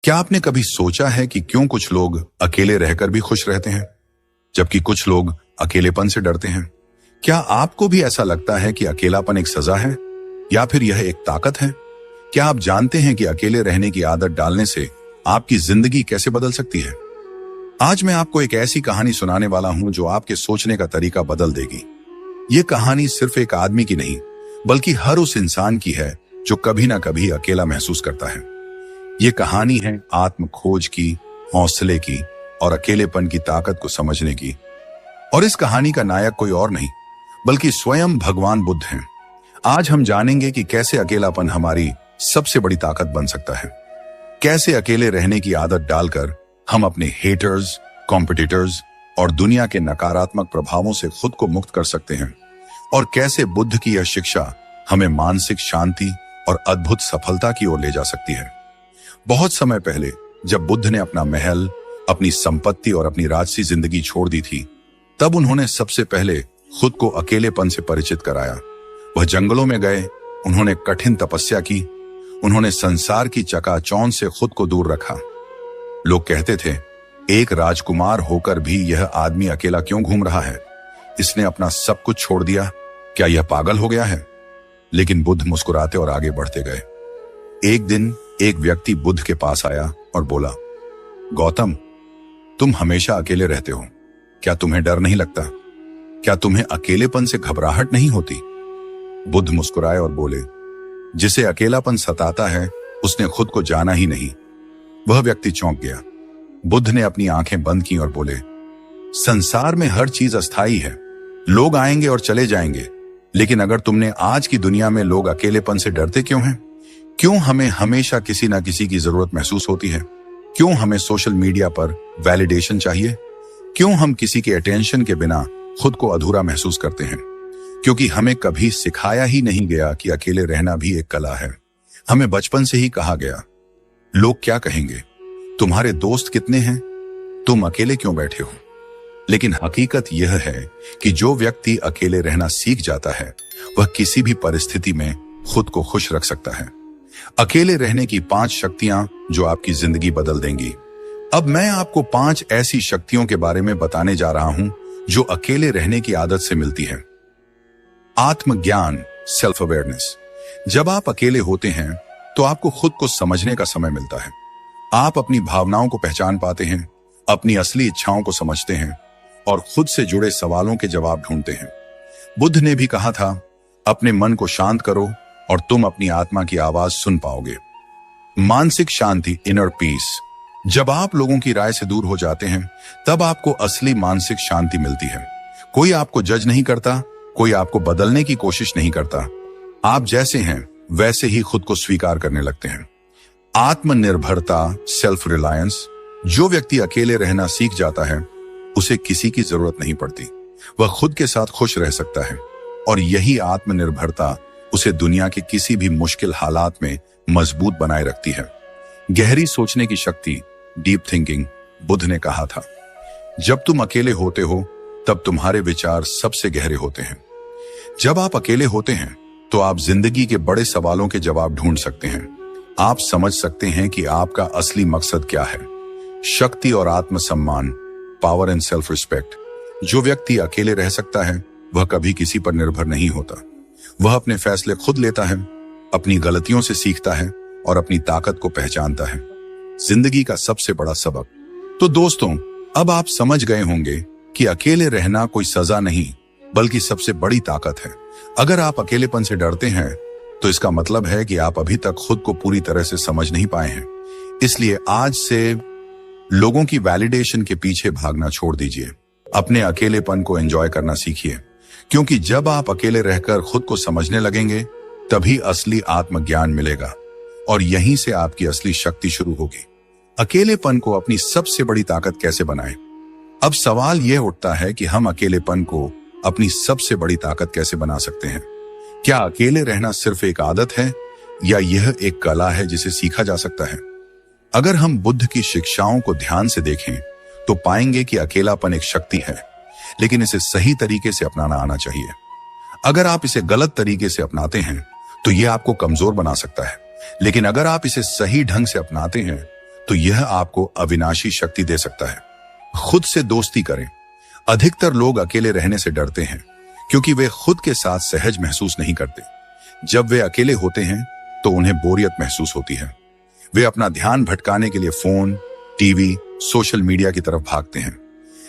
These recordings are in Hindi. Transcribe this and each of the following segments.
क्या आपने कभी सोचा है कि क्यों कुछ लोग अकेले रहकर भी खुश रहते हैं, जबकि कुछ लोग अकेलेपन से डरते हैं? क्या आपको भी ऐसा लगता है कि अकेलापन एक सजा है या फिर यह एक ताकत है? क्या आप जानते हैं कि अकेले रहने की आदत डालने से आपकी जिंदगी कैसे बदल सकती है? आज मैं आपको एक ऐसी कहानी सुनाने वाला हूं जो आपके सोचने का तरीका बदल देगी। ये कहानी सिर्फ एक आदमी की नहीं, बल्कि हर उस इंसान की है जो कभी ना कभी अकेला महसूस करता है। ये कहानी है आत्म खोज की, हौसले की और अकेलेपन की ताकत को समझने की। और इस कहानी का नायक कोई और नहीं बल्कि स्वयं भगवान बुद्ध हैं। आज हम जानेंगे कि कैसे अकेलापन हमारी सबसे बड़ी ताकत बन सकता है, कैसे अकेले रहने की आदत डालकर हम अपने हेटर्स, कॉम्पिटिटर्स और दुनिया के नकारात्मक प्रभावों से खुद को मुक्त कर सकते हैं, और कैसे बुद्ध की यह शिक्षा हमें मानसिक शांति और अद्भुत सफलता की ओर ले जा सकती है। बहुत समय पहले जब बुद्ध ने अपना महल, अपनी संपत्ति और अपनी राजसी जिंदगी छोड़ दी थी, तब उन्होंने सबसे पहले खुद को अकेलेपन से परिचित कराया। वह जंगलों में गए, उन्होंने कठिन तपस्या की, उन्होंने संसार की चकाचौंध से खुद को दूर रखा। लोग कहते थे, एक राजकुमार होकर भी यह आदमी अकेला क्यों घूम रहा है? इसने अपना सब कुछ छोड़ दिया, क्या यह पागल हो गया है? लेकिन बुद्ध मुस्कुराते और आगे बढ़ते गए। एक दिन एक व्यक्ति बुद्ध के पास आया और बोला, गौतम, तुम हमेशा अकेले रहते हो, क्या तुम्हें डर नहीं लगता? क्या तुम्हें अकेलेपन से घबराहट नहीं होती? बुद्ध मुस्कुराए और बोले, जिसे अकेलापन सताता है उसने खुद को जाना ही नहीं। वह व्यक्ति चौंक गया। बुद्ध ने अपनी आंखें बंद की और बोले, संसार में हर चीज अस्थायी है, लोग आएंगे और चले जाएंगे, लेकिन अगर तुमने आज की दुनिया में लोग अकेलेपन से डरते क्यों हैं? क्यों हमें हमेशा किसी ना किसी की जरूरत महसूस होती है? क्यों हमें सोशल मीडिया पर वैलिडेशन चाहिए? क्यों हम किसी के अटेंशन के बिना खुद को अधूरा महसूस करते हैं? क्योंकि हमें कभी सिखाया ही नहीं गया कि अकेले रहना भी एक कला है। हमें बचपन से ही कहा गया, लोग क्या कहेंगे, तुम्हारे दोस्त कितने हैं, तुम अकेले क्यों बैठे हो? लेकिन हकीकत यह है कि जो व्यक्ति अकेले रहना सीख जाता है, वह किसी भी परिस्थिति में खुद को खुश रख सकता है। अकेले रहने की 5 शक्तियां जो आपकी जिंदगी बदल देंगी। अब मैं आपको 5 ऐसी शक्तियों के बारे में बताने जा रहा हूं जो अकेले रहने की आदत से मिलती है। आत्मज्ञान, सेल्फ अवेयरनेस। जब आप अकेले होते हैं तो आपको खुद को समझने का समय मिलता है। आप अपनी भावनाओं को पहचान पाते हैं, अपनी असली इच्छाओं को समझते हैं और खुद से जुड़े सवालों के जवाब ढूंढते हैं। बुद्ध ने भी कहा था, अपने मन को शांत करो और तुम अपनी आत्मा की आवाज सुन पाओगे। मानसिक शांति, इनर पीस। जब आप लोगों की राय से दूर हो जाते हैं, तब आपको असली मानसिक शांति मिलती है। कोई आपको जज नहीं करता, कोई आपको बदलने की कोशिश नहीं करता। आप जैसे हैं वैसे ही खुद को स्वीकार करने लगते हैं। आत्मनिर्भरता, सेल्फ रिलायंस। जो व्यक्ति अकेले रहना सीख जाता है, उसे किसी की जरूरत नहीं पड़ती, वह खुद के साथ खुश रह सकता है, और यही आत्मनिर्भरता उसे दुनिया के किसी भी मुश्किल हालात में मजबूत बनाए रखती है। गहरी सोचने की शक्ति, डीप थिंकिंग। बुद्ध ने कहा था, जब तुम अकेले होते हो तब तुम्हारे विचार सबसे गहरे होते हैं। जब आप अकेले होते हैं तो आप जिंदगी के बड़े सवालों के जवाब ढूंढ सकते हैं। आप समझ सकते हैं कि आपका असली मकसद क्या है। शक्ति और आत्मसम्मान, पावर एंड सेल्फ रिस्पेक्ट। जो व्यक्ति अकेले रह सकता है, वह कभी किसी पर निर्भर नहीं होता। वह अपने फैसले खुद लेता है, अपनी गलतियों से सीखता है और अपनी ताकत को पहचानता है। जिंदगी का सबसे बड़ा सबक। तो दोस्तों, अब आप समझ गए होंगे कि अकेले रहना कोई सजा नहीं बल्कि सबसे बड़ी ताकत है। अगर आप अकेलेपन से डरते हैं तो इसका मतलब है कि आप अभी तक खुद को पूरी तरह से समझ नहीं पाए हैं। इसलिए आज से लोगों की वैलिडेशन के पीछे भागना छोड़ दीजिए। अपने अकेलेपन को एंजॉय करना सीखिए, क्योंकि जब आप अकेले रहकर खुद को समझने लगेंगे, तभी असली आत्मज्ञान मिलेगा और यहीं से आपकी असली शक्ति शुरू होगी। अकेलेपन को अपनी सबसे बड़ी ताकत कैसे बनाएं? अब सवाल यह उठता है कि हम अकेलेपन को अपनी सबसे बड़ी ताकत कैसे बना सकते हैं? क्या अकेले रहना सिर्फ एक आदत है या यह एक कला है जिसे सीखा जा सकता है? अगर हम बुद्ध की शिक्षाओं को ध्यान से देखें तो पाएंगे कि अकेलापन एक शक्ति है, लेकिन इसे सही तरीके से अपनाना आना चाहिए। अगर आप इसे गलत तरीके से अपनाते हैं तो यह आपको कमजोर बना सकता है, लेकिन अगर आप इसे सही ढंग से अपनाते हैं तो यह आपको अविनाशी शक्ति दे सकता है। खुद से दोस्ती करें। अधिकतर लोग अकेले रहने से डरते हैं क्योंकि वे खुद के साथ सहज महसूस नहीं करते। जब वे अकेले होते हैं तो उन्हें बोरियत महसूस होती है। वे अपना ध्यान भटकाने के लिए फोन, टीवी, सोशल मीडिया की तरफ भागते हैं।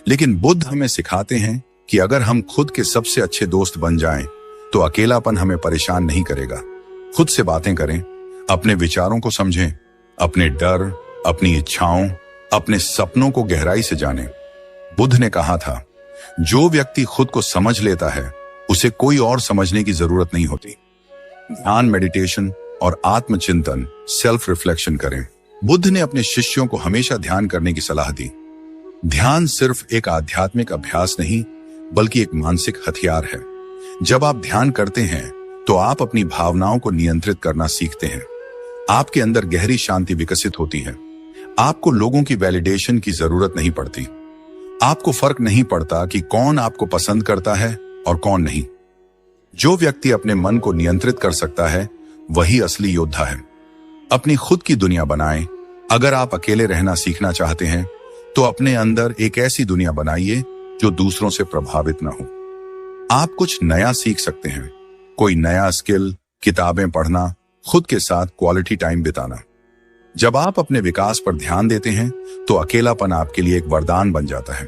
लेकिन बुद्ध हमें सिखाते हैं कि अगर हम खुद के सबसे अच्छे दोस्त बन जाएं, तो अकेलापन हमें परेशान नहीं करेगा। खुद से बातें करें, अपने विचारों को समझें, अपने डर, अपनी इच्छाओं, अपने सपनों को गहराई से जानें। बुद्ध ने कहा था, जो व्यक्ति खुद को समझ लेता है उसे कोई और समझने की जरूरत नहीं होती। ध्यान, मेडिटेशन और आत्मचिंतन, सेल्फ रिफ्लेक्शन करें। बुद्ध ने अपने शिष्यों को हमेशा ध्यान करने की सलाह दी। ध्यान सिर्फ एक आध्यात्मिक अभ्यास नहीं, बल्कि एक मानसिक हथियार है। जब आप ध्यान करते हैं तो आप अपनी भावनाओं को नियंत्रित करना सीखते हैं। आपके अंदर गहरी शांति विकसित होती है। आपको लोगों की वैलिडेशन की जरूरत नहीं पड़ती। आपको फर्क नहीं पड़ता कि कौन आपको पसंद करता है और कौन नहीं। जो व्यक्ति अपने मन को नियंत्रित कर सकता है वही असली योद्धा है। अपनी खुद की दुनिया बनाएं। अगर आप अकेले रहना सीखना चाहते हैं तो अपने अंदर एक ऐसी दुनिया बनाइए जो दूसरों से प्रभावित ना हो। आप कुछ नया सीख सकते हैं, कोई नया स्किल, किताबें पढ़ना, खुद के साथ क्वालिटी टाइम बिताना। जब आप अपने विकास पर ध्यान देते हैं तो अकेलापन आपके लिए एक वरदान बन जाता है।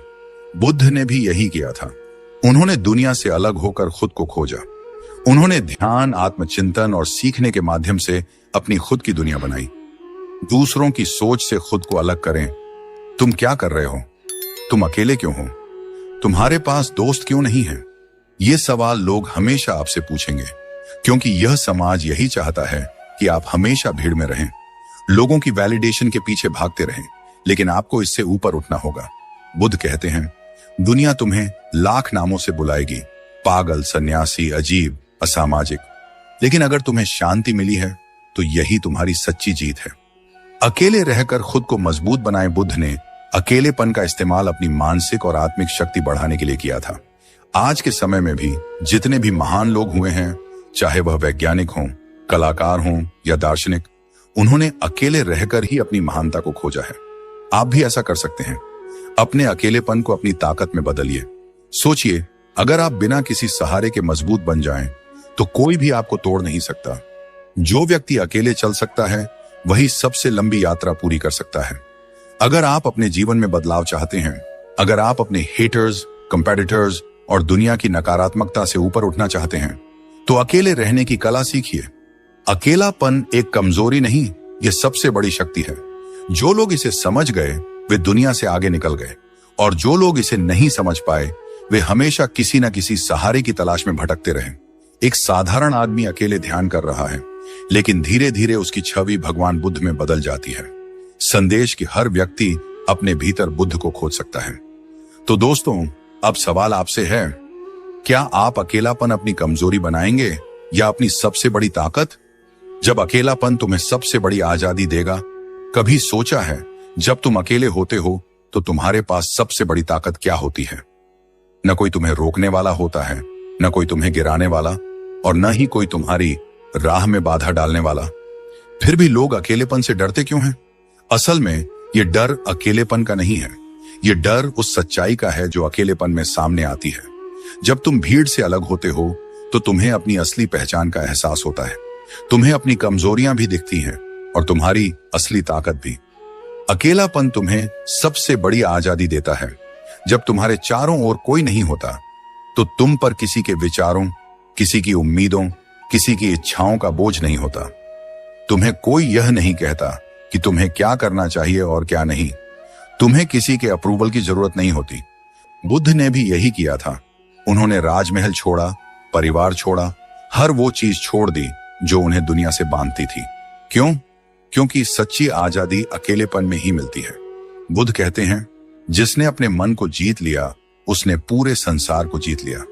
बुद्ध ने भी यही किया था। उन्होंने दुनिया से अलग होकर खुद को खोजा। उन्होंने ध्यान, आत्मचिंतन और सीखने के माध्यम से अपनी खुद की दुनिया बनाई। दूसरों की सोच से खुद को अलग करें। तुम क्या कर रहे हो? तुम अकेले क्यों हो? तुम्हारे पास दोस्त क्यों नहीं है? ये सवाल लोग हमेशा आपसे पूछेंगे, क्योंकि यह समाज यही चाहता है कि आप हमेशा भीड़ में रहें, लोगों की वैलिडेशन के पीछे भागते रहें। लेकिन आपको इससे ऊपर उठना होगा। बुद्ध कहते हैं, दुनिया तुम्हें लाख नामों से बुलाएगी, पागल, सन्यासी, अजीब, असामाजिक, लेकिन अगर तुम्हें शांति मिली है तो यही तुम्हारी सच्ची जीत है। अकेले रहकर खुद को मजबूत बनाए बुद्ध ने अकेलेपन का इस्तेमाल अपनी मानसिक और आत्मिक शक्ति बढ़ाने के लिए किया था। आज के समय में भी जितने भी महान लोग हुए हैं, चाहे वह वैज्ञानिक हों, कलाकार हों या दार्शनिक, उन्होंने अकेले रहकर ही अपनी महानता को खोजा है। आप भी ऐसा कर सकते हैं। अपने अकेलेपन को अपनी ताकत में बदलिए। सोचिए, अगर आप बिना किसी सहारे के मजबूत बन जाएं, तो कोई भी आपको तोड़ नहीं सकता। जो व्यक्ति अकेले चल सकता है वही सबसे लंबी यात्रा पूरी कर सकता है। अगर आप अपने जीवन में बदलाव चाहते हैं, अगर आप अपने हेटर्स, कंपेटिटर्स और दुनिया की नकारात्मकता से ऊपर उठना चाहते हैं, तो अकेले रहने की कला सीखिए। अकेलापन एक कमजोरी नहीं, यह सबसे बड़ी शक्ति है। जो लोग इसे समझ गए वे दुनिया से आगे निकल गए, और जो लोग इसे नहीं समझ पाए वे हमेशा किसी न किसी सहारे की तलाश में भटकते रहे। एक साधारण आदमी अकेले ध्यान कर रहा है, लेकिन धीरे धीरे उसकी छवि भगवान बुद्ध में बदल जाती है। संदेश कि हर व्यक्ति अपने भीतर बुद्ध को खोज सकता है। तो दोस्तों, अब सवाल आपसे है, क्या आप अकेलापन अपनी कमजोरी बनाएंगे या अपनी सबसे बड़ी ताकत? जब अकेलापन तुम्हें सबसे बड़ी आजादी देगा, कभी सोचा है जब तुम अकेले होते हो तो तुम्हारे पास सबसे बड़ी ताकत क्या होती है? न कोई तुम्हें रोकने वाला होता है, न कोई तुम्हें गिराने वाला, और न ही कोई तुम्हारी राह में बाधा डालने वाला। फिर भी लोग अकेलेपन से डरते क्यों हैं? असल में ये डर अकेलेपन का नहीं है। ये डर उस सच्चाई का है जो अकेलेपन में सामने आती है। जब तुम भीड़ से अलग होते हो तो तुम्हें अपनी असली पहचान का एहसास होता है। तुम्हें अपनी कमजोरियां भी दिखती हैं और तुम्हारी असली ताकत भी। अकेलापन तुम्हें सबसे बड़ी आजादी देता है। जब तुम्हारे चारों ओर कोई नहीं होता तो तुम पर किसी के विचारों, किसी की उम्मीदों, किसी की इच्छाओं का बोझ नहीं होता। तुम्हें कोई यह नहीं कहता कि तुम्हें क्या करना चाहिए और क्या नहीं। तुम्हें किसी के अप्रूवल की जरूरत नहीं होती। बुद्ध ने भी यही किया था। उन्होंने राजमहल छोड़ा, परिवार छोड़ा, हर वो चीज छोड़ दी जो उन्हें दुनिया से बांधती थी। क्यों? क्योंकि सच्ची आजादी अकेलेपन में ही मिलती है। बुद्ध कहते हैं, जिसने अपने मन को जीत लिया उसने पूरे संसार को जीत लिया।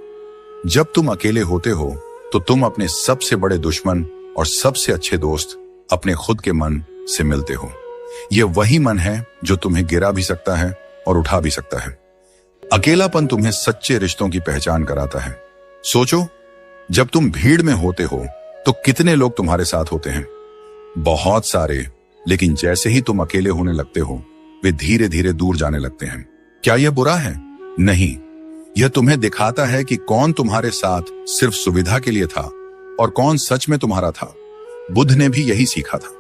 जब तुम अकेले होते हो तो तुम अपने सबसे बड़े दुश्मन और सबसे अच्छे दोस्त अपने खुद के मन से मिलते हो। यह वही मन है जो तुम्हें गिरा भी सकता है और उठा भी सकता है। अकेलापन तुम्हें सच्चे रिश्तों की पहचान कराता है। सोचो, जब तुम भीड़ में होते हो तो कितने लोग तुम्हारे साथ होते हैं? बहुत सारे, लेकिन जैसे ही तुम अकेले होने लगते हो वे धीरे धीरे दूर जाने लगते हैं। क्या यह बुरा है? नहीं, यह तुम्हें दिखाता है कि कौन तुम्हारे साथ सिर्फ सुविधा के लिए था और कौन सच में तुम्हारा था। बुद्ध ने भी यही सीखा था।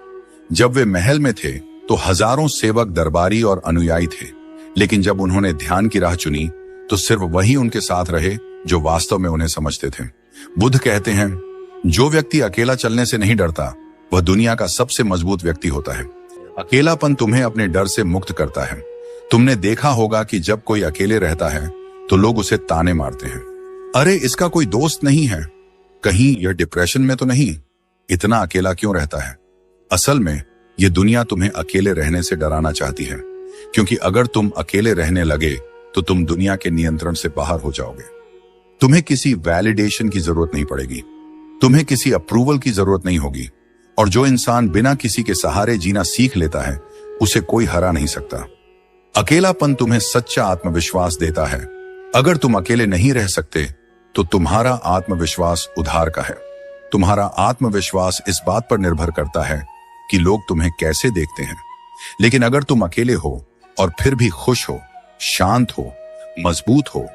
जब वे महल में थे तो हजारों सेवक, दरबारी और अनुयायी थे, लेकिन जब उन्होंने ध्यान की राह चुनी तो सिर्फ वही उनके साथ रहे जो वास्तव में उन्हें समझते थे। बुद्ध कहते हैं, जो व्यक्ति अकेला चलने से नहीं डरता वह दुनिया का सबसे मजबूत व्यक्ति होता है। अकेलापन तुम्हें अपने डर से मुक्त करता है। तुमने देखा होगा कि जब कोई अकेले रहता है तो लोग उसे ताने मारते हैं, अरे इसका कोई दोस्त नहीं है, कहीं यह डिप्रेशन में तो नहीं, इतना अकेला क्यों रहता है। असल में यह दुनिया तुम्हें अकेले रहने से डराना चाहती है, क्योंकि अगर तुम अकेले रहने लगे तो तुम दुनिया के नियंत्रण से बाहर हो जाओगे। तुम्हें किसी वैलिडेशन की जरूरत नहीं पड़ेगी, तुम्हें किसी अप्रूवल की जरूरत नहीं होगी, और जो इंसान बिना किसी के सहारे जीना सीख लेता है उसे कोई हरा नहीं सकता। अकेलापन तुम्हें सच्चा आत्मविश्वास देता है। अगर तुम अकेले नहीं रह सकते तो तुम्हारा आत्मविश्वास उधार का है। तुम्हारा आत्मविश्वास इस बात पर निर्भर करता है कि लोग तुम्हें कैसे देखते हैं। लेकिन अगर तुम अकेले हो और फिर भी खुश हो, शांत हो, मजबूत हो,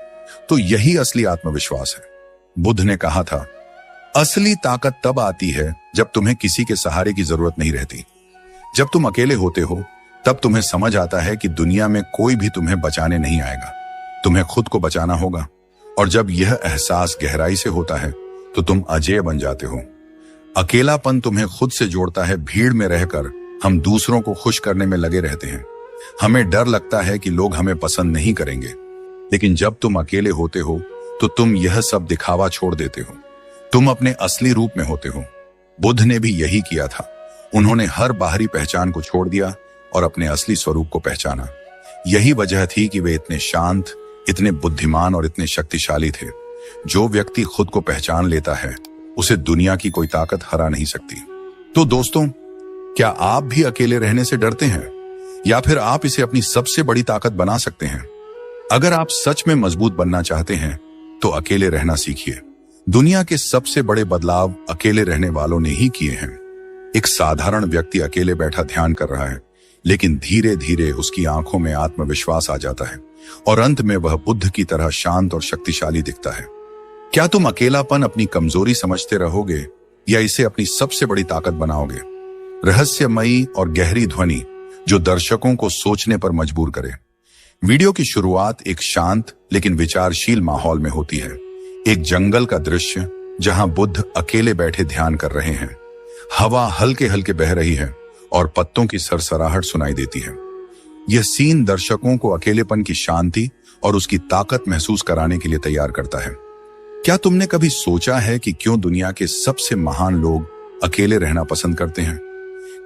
तो यही असली आत्मविश्वास है। बुद्ध ने कहा था, असली ताकत तब आती है जब तुम्हें किसी के सहारे की जरूरत नहीं रहती। जब तुम अकेले होते हो तब तुम्हें समझ आता है कि दुनिया में कोई भी तुम्हें बचाने नहीं आएगा, तुम्हें खुद को बचाना होगा। और जब यह एहसास गहराई से होता है तो तुम अजेय बन जाते हो। अकेलापन तुम्हें खुद से जोड़ता है। भीड़ में रहकर हम दूसरों को खुश करने में लगे रहते हैं। हमें डर लगता है कि लोग हमें पसंद नहीं करेंगे, लेकिन जब तुम अकेले होते हो तो तुम यह सब दिखावा छोड़ देते हो। तुम अपने असली रूप में होते हो। बुद्ध ने भी यही किया था। उन्होंने हर बाहरी पहचान को छोड़ दिया और अपने असली स्वरूप को पहचाना। यही वजह थी कि वे इतने शांत, इतने बुद्धिमान और इतने शक्तिशाली थे। जो व्यक्ति खुद को पहचान लेता है उसे दुनिया की कोई ताकत हरा नहीं सकती। तो दोस्तों, क्या आप भी अकेले रहने से डरते हैं, या फिर आप इसे अपनी सबसे बड़ी ताकत बना सकते हैं? अगर आप सच में मजबूत बनना चाहते हैं तो अकेले रहना सीखिए। दुनिया के सबसे बड़े बदलाव अकेले रहने वालों ने ही किए हैं। एक साधारण व्यक्ति अकेले बैठा ध्यान कर रहा है, लेकिन धीरे धीरे उसकी आंखों में आत्मविश्वास आ जाता है और अंत में वह बुद्ध की तरह शांत और शक्तिशाली दिखता है। क्या तुम अकेलापन अपनी कमजोरी समझते रहोगे या इसे अपनी सबसे बड़ी ताकत बनाओगे? रहस्यमयी और गहरी ध्वनि जो दर्शकों को सोचने पर मजबूर करे। वीडियो की शुरुआत एक शांत लेकिन विचारशील माहौल में होती है। एक जंगल का दृश्य जहां बुद्ध अकेले बैठे ध्यान कर रहे हैं। हवा हल्के हल्के बह रही है और पत्तों की सरसराहट सुनाई देती है। यह सीन दर्शकों को अकेलेपन की शांति और उसकी ताकत महसूस कराने के लिए तैयार करता है। क्या तुमने कभी सोचा है कि क्यों दुनिया के सबसे महान लोग अकेले रहना पसंद करते हैं?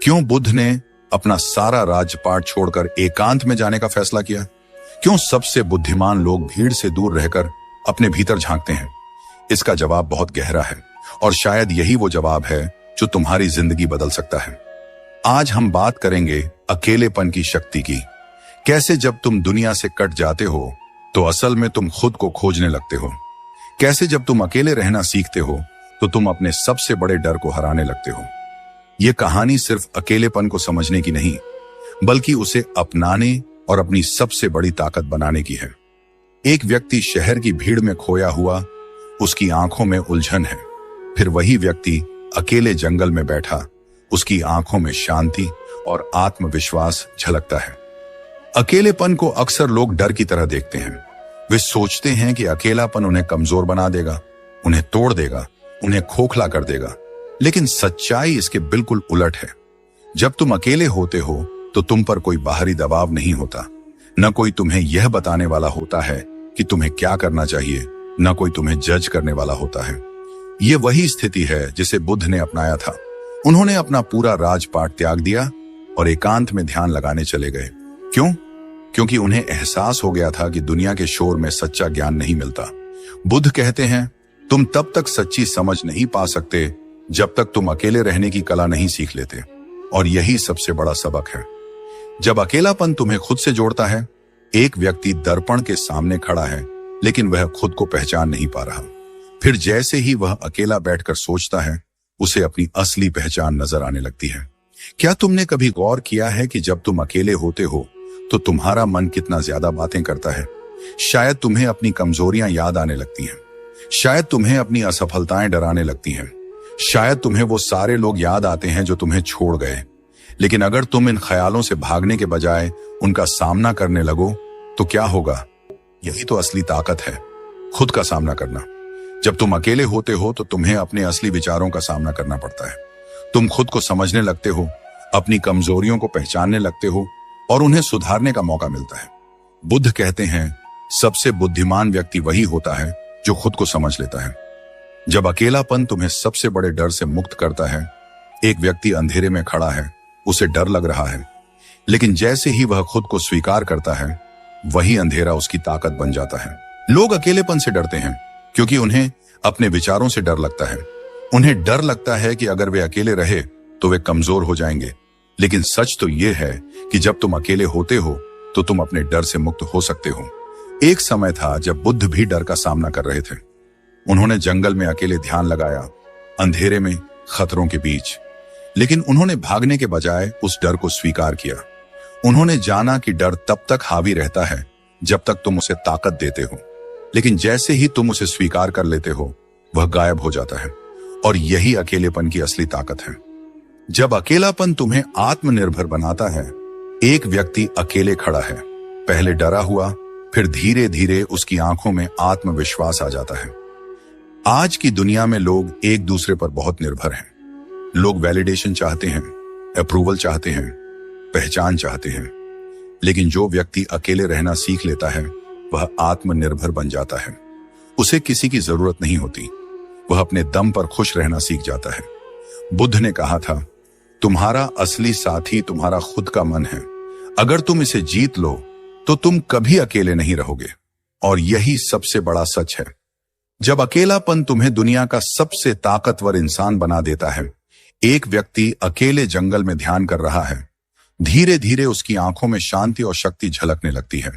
क्यों बुद्ध ने अपना सारा राजपाट छोड़कर एकांत में जाने का फैसला किया? क्यों सबसे बुद्धिमान लोग भीड़ से दूर रहकर अपने भीतर झांकते हैं? इसका जवाब बहुत गहरा है और शायद यही वो जवाब है जो तुम्हारी जिंदगी बदल सकता है। आज हम बात करेंगे अकेलेपन की शक्ति की। कैसे जब तुम दुनिया से कट जाते हो तो असल में तुम खुद को खोजने लगते हो। कैसे जब तुम अकेले रहना सीखते हो तो तुम अपने सबसे बड़े डर को हराने लगते हो। यह कहानी सिर्फ अकेलेपन को समझने की नहीं, बल्कि उसे अपनाने और अपनी सबसे बड़ी ताकत बनाने की है। एक व्यक्ति शहर की भीड़ में खोया हुआ, उसकी आंखों में उलझन है। फिर वही व्यक्ति अकेले जंगल में बैठा, उसकी आंखों में शांति और आत्मविश्वास झलकता है। अकेलेपन को अक्सर लोग डर की तरह देखते हैं। वे सोचते हैं कि अकेलापन उन्हें कमजोर बना देगा, उन्हें तोड़ देगा, उन्हें खोखला कर देगा। लेकिन सच्चाई इसके बिल्कुल उलट है। जब तुम अकेले होते हो तो तुम पर कोई बाहरी दबाव नहीं होता। न कोई तुम्हें यह बताने वाला होता है कि तुम्हें क्या करना चाहिए, न कोई तुम्हें जज करने वाला होता है। यह वही स्थिति है जिसे बुद्ध ने अपनाया था। उन्होंने अपना पूरा राजपाट त्याग दिया और एकांत में ध्यान लगाने चले गए। क्यों? क्योंकि उन्हें एहसास हो गया था कि दुनिया के शोर में सच्चा ज्ञान नहीं मिलता। बुद्ध कहते हैं, तुम तब तक सच्ची समझ नहीं पा सकते जब तक तुम अकेले रहने की कला नहीं सीख लेते। और यही सबसे बड़ा सबक है। जब अकेलापन तुम्हें खुद से जोड़ता है, एक व्यक्ति दर्पण के सामने खड़ा है लेकिन वह खुद को पहचान नहीं पा रहा। फिर जैसे ही वह अकेला बैठकर सोचता है, उसे अपनी असली पहचान नजर आने लगती है। क्या तुमने कभी गौर किया है कि जब तुम अकेले होते हो तो तुम्हारा मन कितना ज्यादा बातें करता है? शायद तुम्हें अपनी कमजोरियां याद आने लगती हैं, शायद तुम्हें अपनी असफलताएं डराने लगती हैं, शायद तुम्हें वो सारे लोग याद आते हैं जो तुम्हें छोड़ गए। लेकिन अगर तुम इन ख्यालों से भागने के बजाय उनका सामना करने लगो तो क्या होगा? यही तो असली ताकत है, खुद का सामना करना। जब तुम अकेले होते हो तो तुम्हें अपने असली विचारों का सामना करना पड़ता है। तुम खुद को समझने लगते हो, अपनी कमजोरियों को पहचानने लगते हो और उन्हें सुधारने का मौका मिलता है। बुद्ध कहते हैं, सबसे बुद्धिमान व्यक्ति वही होता है जो खुद को समझ लेता है। जब अकेलापन तुम्हें सबसे बड़े डर से मुक्त करता है, एक व्यक्ति अंधेरे में खड़ा है, उसे डर लग रहा है, लेकिन जैसे ही वह खुद को स्वीकार करता है, वही अंधेरा उसकी ताकत बन जाता है। लोग अकेलेपन से डरते हैं क्योंकि उन्हें अपने विचारों से डर लगता है। उन्हें डर लगता है कि अगर वे अकेले रहे तो वे कमजोर हो जाएंगे। लेकिन सच तो यह है कि जब तुम अकेले होते हो तो तुम अपने डर से मुक्त हो सकते हो। एक समय था जब बुद्ध भी डर का सामना कर रहे थे। उन्होंने जंगल में अकेले ध्यान लगाया, अंधेरे में, खतरों के बीच। लेकिन उन्होंने भागने के बजाय उस डर को स्वीकार किया। उन्होंने जाना कि डर तब तक हावी रहता है जब तक तुम उसे ताकत देते हो, लेकिन जैसे ही तुम उसे स्वीकार कर लेते हो, वह गायब हो जाता है। और यही अकेलेपन की असली ताकत है। जब अकेलापन तुम्हें आत्मनिर्भर बनाता है, एक व्यक्ति अकेले खड़ा है, पहले डरा हुआ, फिर धीरे धीरे उसकी आंखों में आत्मविश्वास आ जाता है। आज की दुनिया में लोग एक दूसरे पर बहुत निर्भर हैं। लोग वैलिडेशन चाहते हैं, अप्रूवल चाहते हैं, पहचान चाहते हैं। लेकिन जो व्यक्ति अकेले रहना सीख लेता है, वह आत्मनिर्भर बन जाता है। उसे किसी की जरूरत नहीं होती, वह अपने दम पर खुश रहना सीख जाता है। बुद्ध ने कहा था, तुम्हारा असली साथी तुम्हारा खुद का मन है। अगर तुम इसे जीत लो तो तुम कभी अकेले नहीं रहोगे। और यही सबसे बड़ा सच है। जब अकेलापन तुम्हें दुनिया का सबसे ताकतवर इंसान बना देता है, एक व्यक्ति अकेले जंगल में ध्यान कर रहा है, धीरे धीरे उसकी आंखों में शांति और शक्ति झलकने लगती है।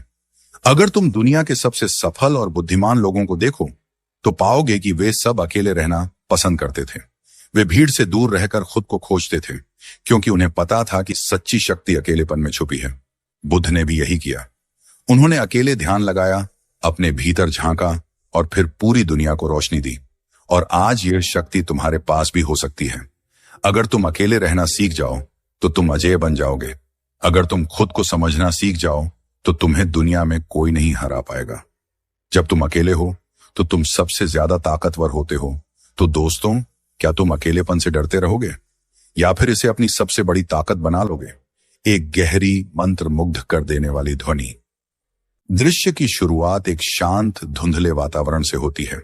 अगर तुम दुनिया के सबसे सफल और बुद्धिमान लोगों को देखो तो पाओगे कि वे सब अकेले रहना पसंद करते थे। वे भीड़ से दूर रहकर खुद को खोजते थे क्योंकि उन्हें पता था कि सच्ची शक्ति अकेलेपन में छुपी है। बुद्ध ने भी यही किया। उन्होंने अकेले ध्यान लगाया, अपने भीतर झांका और फिर पूरी दुनिया को रोशनी दी। और आज यह शक्ति तुम्हारे पास भी हो सकती है। अगर तुम अकेले रहना सीख जाओ तो तुम अजेय बन जाओगे। अगर तुम खुद को समझना सीख जाओ तो तुम्हें दुनिया में कोई नहीं हरा पाएगा। जब तुम अकेले हो तो तुम सबसे ज्यादा ताकतवर होते हो। तो दोस्तों, क्या तुम अकेलेपन से डरते रहोगे या फिर इसे अपनी सबसे बड़ी ताकत बना लोगे? एक गहरी, मंत्र मुग्ध कर देने वाली ध्वनि। दृश्य की शुरुआत एक शांत, धुंधले वातावरण से होती है।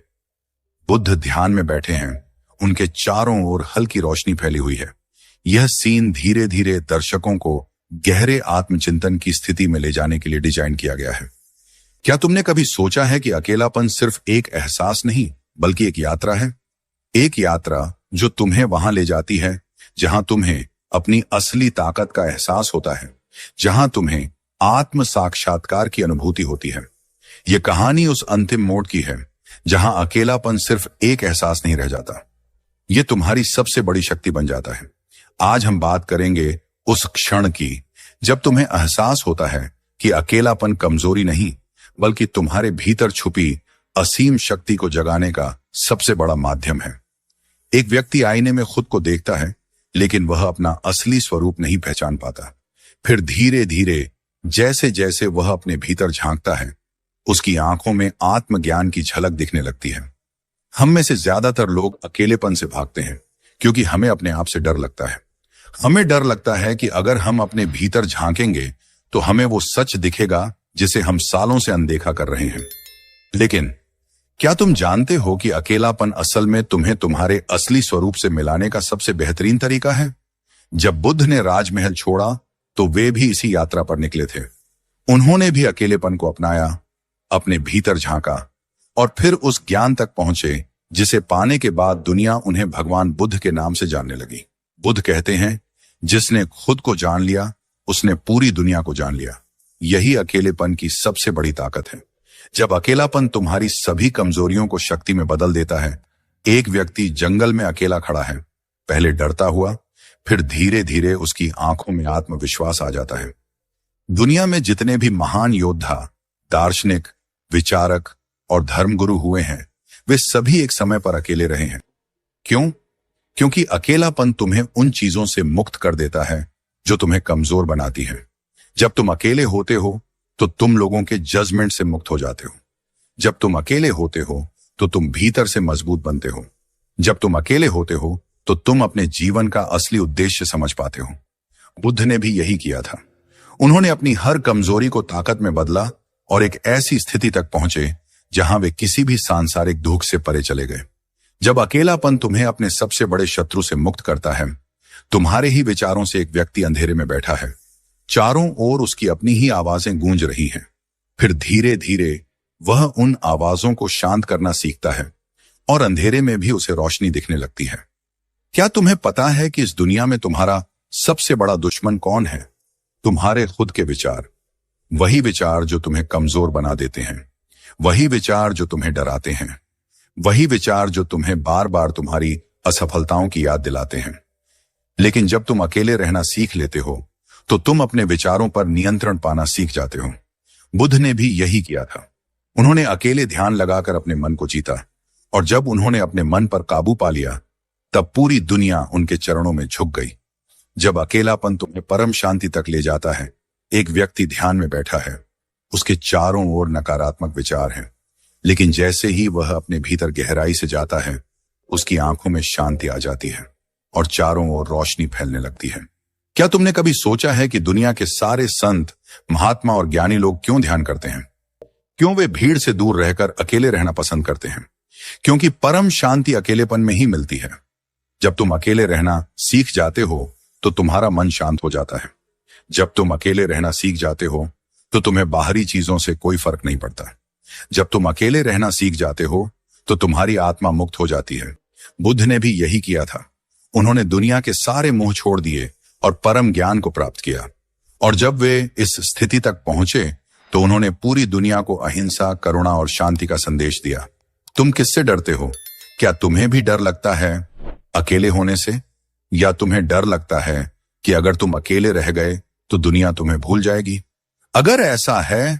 बुद्ध ध्यान में बैठे हैं, उनके चारों ओर हल्की रोशनी फैली हुई है। यह सीन धीरे धीरे दर्शकों को गहरे आत्मचिंतन की स्थिति में ले जाने के लिए डिजाइन किया गया है। क्या तुमने कभी सोचा है कि अकेलापन सिर्फ एक एहसास नहीं बल्कि एक यात्रा है? एक यात्रा जो तुम्हें वहां ले जाती है जहां तुम्हें अपनी असली ताकत का एहसास होता है, जहां तुम्हें आत्म साक्षात्कार की अनुभूति होती है। यह कहानी उस अंतिम मोड़ की है जहां अकेलापन सिर्फ एक एहसास नहीं रह जाता, यह तुम्हारी सबसे बड़ी शक्ति बन जाता है। आज हम बात करेंगे उस क्षण की जब तुम्हें एहसास होता है कि अकेलापन कमजोरी नहीं बल्कि तुम्हारे भीतर छुपी असीम शक्ति को जगाने का सबसे बड़ा माध्यम है। एक व्यक्ति आईने में खुद को देखता है लेकिन वह अपना असली स्वरूप नहीं पहचान पाता। फिर धीरे धीरे जैसे जैसे वह अपने भीतर झांकता है, उसकी आंखों में आत्मज्ञान की झलक दिखने लगती है। हम में से ज्यादातर लोग अकेलेपन से भागते हैं क्योंकि हमें अपने आप से डर लगता है। हमें डर लगता है कि अगर हम अपने भीतर झांकेंगे तो हमें वो सच दिखेगा जिसे हम सालों से अनदेखा कर रहे हैं। लेकिन क्या तुम जानते हो कि अकेलापन असल में तुम्हें तुम्हारे असली स्वरूप से मिलाने का सबसे बेहतरीन तरीका है? जब बुद्ध ने राजमहल छोड़ा तो वे भी इसी यात्रा पर निकले थे। उन्होंने भी अकेलेपन को अपनाया, अपने भीतर झांका और फिर उस ज्ञान तक पहुंचे जिसे पाने के बाद दुनिया उन्हें भगवान बुद्ध के नाम से जानने लगी। बुद्ध कहते हैं, जिसने खुद को जान लिया उसने पूरी दुनिया को जान लिया। यही अकेलेपन की सबसे बड़ी ताकत है। जब अकेलापन तुम्हारी सभी कमजोरियों को शक्ति में बदल देता है। एक व्यक्ति जंगल में अकेला खड़ा है, पहले डरता हुआ, फिर धीरे धीरे उसकी आंखों में आत्मविश्वास आ जाता है। दुनिया में जितने भी महान योद्धा, दार्शनिक, विचारक और धर्मगुरु हुए हैं, वे सभी एक समय पर अकेले रहे हैं। क्यों? क्योंकि अकेलापन तुम्हें उन चीजों से मुक्त कर देता है जो तुम्हें कमजोर बनाती है। जब तुम अकेले होते हो तो तुम लोगों के जजमेंट से मुक्त हो जाते हो। जब तुम अकेले होते हो तो तुम भीतर से मजबूत बनते हो। जब तुम अकेले होते हो तो तुम अपने जीवन का असली उद्देश्य समझ पाते हो। बुद्ध ने भी यही किया था। उन्होंने अपनी हर कमजोरी को ताकत में बदला और एक ऐसी स्थिति तक पहुंचे जहां वे किसी भी सांसारिक दुख से परे चले गए। जब अकेलापन तुम्हें अपने सबसे बड़े शत्रु से मुक्त करता है, तुम्हारे ही विचारों से एक व्यक्ति अंधेरे में बैठा है, चारों ओर उसकी अपनी ही आवाजें गूंज रही हैं। फिर धीरे धीरे वह उन आवाजों को शांत करना सीखता है और अंधेरे में भी उसे रोशनी दिखने लगती है। क्या तुम्हें पता है कि इस दुनिया में तुम्हारा सबसे बड़ा दुश्मन कौन है? तुम्हारे खुद के विचार। वही विचार जो तुम्हें कमजोर बना देते हैं, वही विचार जो तुम्हें डराते हैं, वही विचार जो तुम्हें बार बार तुम्हारी असफलताओं की याद दिलाते हैं। लेकिन जब तुम अकेले रहना सीख लेते हो तो तुम अपने विचारों पर नियंत्रण पाना सीख जाते हो। बुद्ध ने भी यही किया था। उन्होंने अकेले ध्यान लगाकर अपने मन को जीता, और जब उन्होंने अपने मन पर काबू पा लिया तब पूरी दुनिया उनके चरणों में झुक गई। जब अकेलापन तुम्हें परम शांति तक ले जाता है, एक व्यक्ति ध्यान में बैठा है, उसके चारों ओर नकारात्मक विचार हैं, लेकिन जैसे ही वह अपने भीतर गहराई से जाता है, उसकी आंखों में शांति आ जाती है और चारों ओर रोशनी फैलने लगती है। क्या तुमने कभी सोचा है कि दुनिया के सारे संत, महात्मा और ज्ञानी लोग क्यों ध्यान करते हैं? क्यों वे भीड़ से दूर रहकर अकेले रहना पसंद करते हैं? क्योंकि परम शांति अकेलेपन में ही मिलती है। जब तुम अकेले रहना सीख जाते हो तो तुम्हारा मन शांत हो जाता है। जब तुम अकेले रहना सीख जाते हो तो तुम्हें बाहरी चीजों से कोई फर्क नहीं पड़ता। जब तुम अकेले रहना सीख जाते हो तो तुम्हारी आत्मा मुक्त हो जाती है। बुद्ध ने भी यही किया था। उन्होंने दुनिया के सारे मोह छोड़ दिए और परम ज्ञान को प्राप्त किया। और जब वे इस स्थिति तक पहुंचे तो उन्होंने पूरी दुनिया को अहिंसा, करुणा और शांति का संदेश दिया। तुम किससे डरते हो? क्या तुम्हें भी डर लगता है अकेले होने से? या तुम्हें डर लगता है कि अगर तुम अकेले रह गए तो दुनिया तुम्हें भूल जाएगी? अगर ऐसा है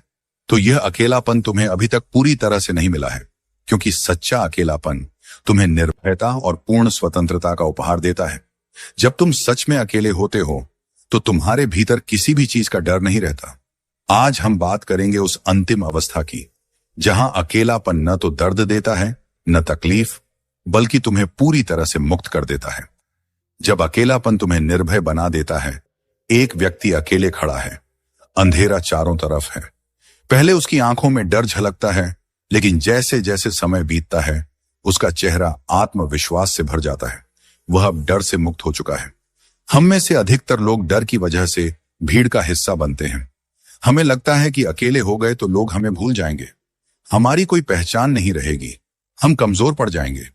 तो यह अकेलापन तुम्हें अभी तक पूरी तरह से नहीं मिला है, क्योंकि सच्चा अकेलापन तुम्हें निर्भयता और पूर्ण स्वतंत्रता का उपहार देता है। जब तुम सच में अकेले होते हो तो तुम्हारे भीतर किसी भी चीज का डर नहीं रहता। आज हम बात करेंगे उस अंतिम अवस्था की जहां अकेलापन न तो दर्द देता है, न तकलीफ, बल्कि तुम्हें पूरी तरह से मुक्त कर देता है। जब अकेलापन तुम्हें निर्भय बना देता है, एक व्यक्ति अकेले खड़ा है, अंधेरा चारों तरफ है। पहले उसकी आंखों में डर झलकता है, लेकिन जैसे जैसे समय बीतता है उसका चेहरा आत्मविश्वास से भर जाता है। वह अब डर से मुक्त हो चुका है। हम में से अधिकतर लोग डर की वजह से भीड़ का हिस्सा बनते हैं। हमें लगता है कि अकेले हो गए तो लोग हमें भूल जाएंगे, हमारी कोई पहचान नहीं रहेगी, हम कमजोर पड़ जाएंगे।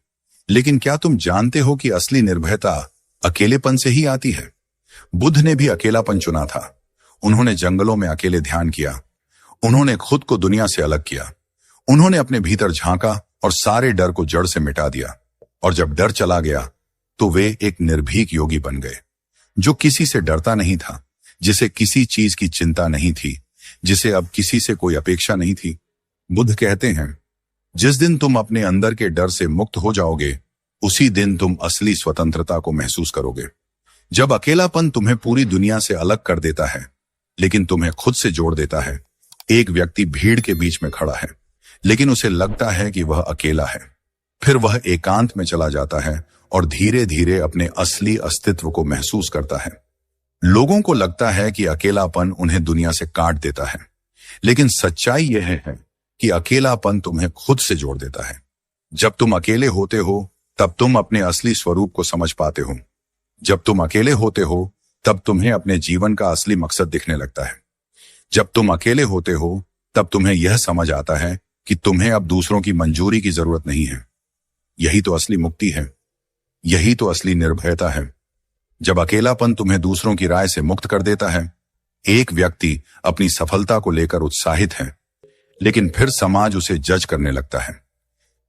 लेकिन क्या तुम जानते हो कि असली निर्भयता अकेलेपन से ही आती है? बुद्ध ने भी अकेलापन चुना था। उन्होंने जंगलों में अकेले ध्यान किया। उन्होंने खुद को दुनिया से अलग किया। उन्होंने अपने भीतर झांका और सारे डर को जड़ से मिटा दिया। और जब डर चला गया तो वे एक निर्भीक योगी बन गए, जो किसी से डरता नहीं था, जिसे किसी चीज की चिंता नहीं थी, जिसे अब किसी से कोई अपेक्षा नहीं थी। बुद्ध कहते हैं, जिस दिन तुम अपने अंदर के डर से मुक्त हो जाओगे, उसी दिन तुम असली स्वतंत्रता को महसूस करोगे। जब अकेलापन तुम्हें पूरी दुनिया से अलग कर देता है, लेकिन तुम्हें खुद से जोड़ देता है। एक व्यक्ति भीड़ के बीच में खड़ा है, लेकिन उसे लगता है कि वह अकेला है। फिर वह एकांत में चला जाता है और धीरे धीरे अपने असली अस्तित्व को महसूस करता है। लोगों को लगता है कि अकेलापन उन्हें दुनिया से काट देता है, लेकिन सच्चाई यह है कि अकेलापन तुम्हें खुद से जोड़ देता है। जब तुम अकेले होते हो तब तुम अपने असली स्वरूप को समझ पाते हो। जब तुम अकेले होते हो तब तुम्हें अपने जीवन का असली मकसद दिखने लगता है। जब तुम अकेले होते हो तब तुम्हें यह समझ आता है कि तुम्हें अब दूसरों की मंजूरी की जरूरत नहीं है। यही तो असली मुक्ति है, यही तो असली निर्भयता है। जब अकेलापन तुम्हें दूसरों की राय से मुक्त कर देता है, एक व्यक्ति अपनी सफलता को लेकर उत्साहित है, लेकिन फिर समाज उसे जज करने लगता है।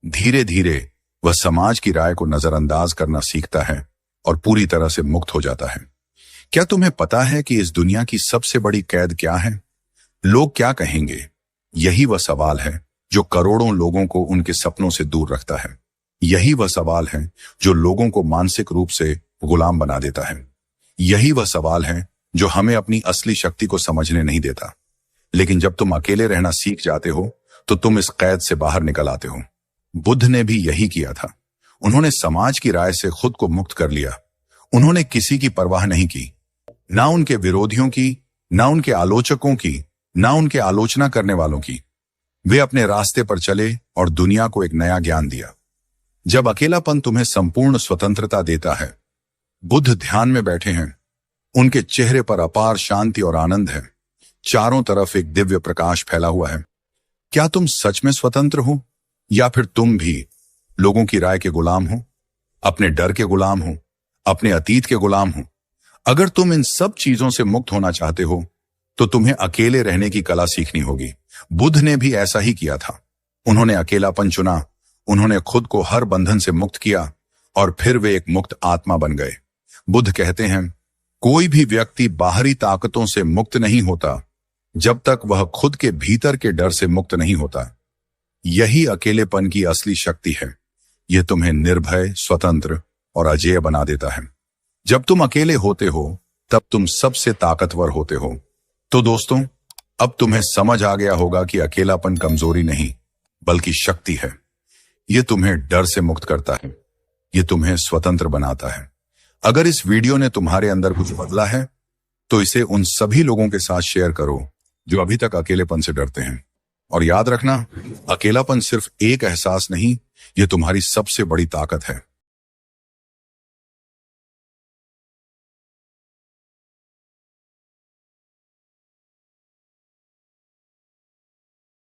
धीरे धीरे वह समाज की राय को नजरअंदाज करना सीखता है और पूरी तरह से मुक्त हो जाता है। क्या तुम्हें पता है कि इस दुनिया की सबसे बड़ी कैद क्या है? लोग क्या कहेंगे? यही वह सवाल है जो करोड़ों लोगों को उनके सपनों से दूर रखता है। यही वह सवाल है जो लोगों को मानसिक रूप से गुलाम बना देता है। यही वह सवाल है जो हमें अपनी असली शक्ति को समझने नहीं देता। लेकिन जब तुम अकेले रहना सीख जाते हो तो तुम इस कैद से बाहर निकल आते हो। बुद्ध ने भी यही किया था। उन्होंने समाज की राय से खुद को मुक्त कर लिया। उन्होंने किसी की परवाह नहीं की, ना उनके विरोधियों की, ना उनके आलोचकों की, ना उनके आलोचना करने वालों की। वे अपने रास्ते पर चले और दुनिया को एक नया ज्ञान दिया। जब अकेलापन तुम्हें संपूर्ण स्वतंत्रता देता है, बुद्ध ध्यान में बैठे हैं, उनके चेहरे पर अपार शांति और आनंद है। चारों तरफ एक दिव्य प्रकाश फैला हुआ है। क्या तुम सच में स्वतंत्र हो, या फिर तुम भी लोगों की राय के गुलाम हो, अपने डर के गुलाम हो, अपने अतीत के गुलाम हो? अगर तुम इन सब चीजों से मुक्त होना चाहते हो तो तुम्हें अकेले रहने की कला सीखनी होगी। बुद्ध ने भी ऐसा ही किया था। उन्होंने अकेलापन चुना, उन्होंने खुद को हर बंधन से मुक्त किया और फिर वे एक मुक्त आत्मा बन गए। बुद्ध कहते हैं, कोई भी व्यक्ति बाहरी ताकतों से मुक्त नहीं होता जब तक वह खुद के भीतर के डर से मुक्त नहीं होता। यही अकेलेपन की असली शक्ति है। यह तुम्हें निर्भय, स्वतंत्र और अजेय बना देता है। जब तुम अकेले होते हो तब तुम सबसे ताकतवर होते हो। तो दोस्तों, अब तुम्हें समझ आ गया होगा कि अकेलापन कमजोरी नहीं बल्कि शक्ति है। यह तुम्हें डर से मुक्त करता है, यह तुम्हें स्वतंत्र बनाता है। अगर इस वीडियो ने तुम्हारे अंदर कुछ बदला है तो इसे उन सभी लोगों के साथ शेयर करो जो अभी तक अकेलेपन से डरते हैं। और याद रखना, अकेलापन सिर्फ एक एहसास नहीं, यह तुम्हारी सबसे बड़ी ताकत है।